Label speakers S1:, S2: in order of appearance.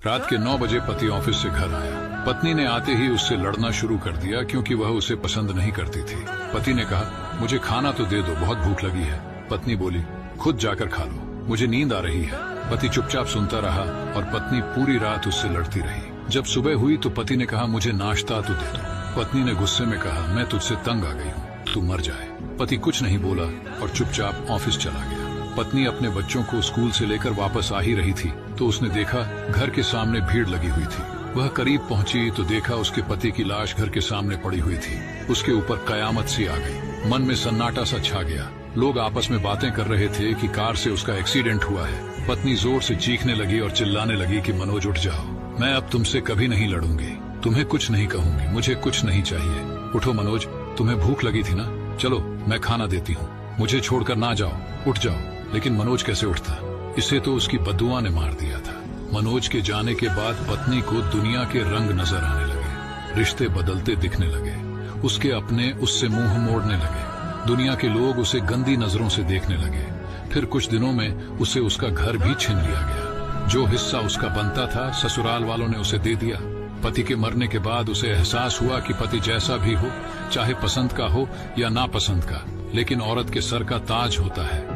S1: रात के 9 बजे पति ऑफिस से घर आया। पत्नी ने आते ही उससे लड़ना शुरू कर दिया क्योंकि वह उसे पसंद नहीं करती थी। पति ने कहा, मुझे खाना तो दे दो, बहुत भूख लगी है। पत्नी बोली, खुद जाकर खा लो, मुझे नींद आ रही है। पति चुपचाप सुनता रहा और पत्नी पूरी रात उससे लड़ती रही। जब सुबह हुई तो पति ने कहा, मुझे नाश्ता तो दे दो। पत्नी ने गुस्से में कहा, मैं तुझसे तंग आ गई हूँ, तू मर जाए। पति कुछ नहीं बोला और चुपचाप ऑफिस चला गया। पत्नी अपने बच्चों को स्कूल से लेकर वापस आ ही रही थी तो उसने देखा घर के सामने भीड़ लगी हुई थी। वह करीब पहुंची तो देखा उसके पति की लाश घर के सामने पड़ी हुई थी। उसके ऊपर कयामत सी आ गई। मन में सन्नाटा सा छा गया। लोग आपस में बातें कर रहे थे कि कार से उसका एक्सीडेंट हुआ है। पत्नी जोर से चीखने लगी और चिल्लाने लगी कि मनोज उठ जाओ, मैं अब तुमसे कभी नहीं लड़ूंगी, तुम्हें कुछ नहीं कहूंगी, मुझे कुछ नहीं चाहिए। उठो मनोज, तुम्हें भूख लगी थी ना, चलो मैं खाना देती हूँ, मुझे छोड़कर ना जाओ, उठ जाओ। लेकिन मनोज कैसे उठता? इसे तो उसकी बद्दुआ ने मार दिया था। मनोज के जाने के बाद पत्नी को दुनिया के रंग नजर आने लगे, रिश्ते बदलते दिखने लगे, उसके अपने उससे मुंह मोड़ने लगे, दुनिया के लोग उसे गंदी नजरों से देखने लगे। फिर कुछ दिनों में उसे उसका घर भी छीन लिया गया। जो हिस्सा उसका बनता था ससुराल वालों ने उसे दे दिया। पति के मरने के बाद उसे एहसास हुआ कि पति जैसा भी हो, चाहे पसंद का हो या नापसंद का, लेकिन औरत के सर का ताज होता है।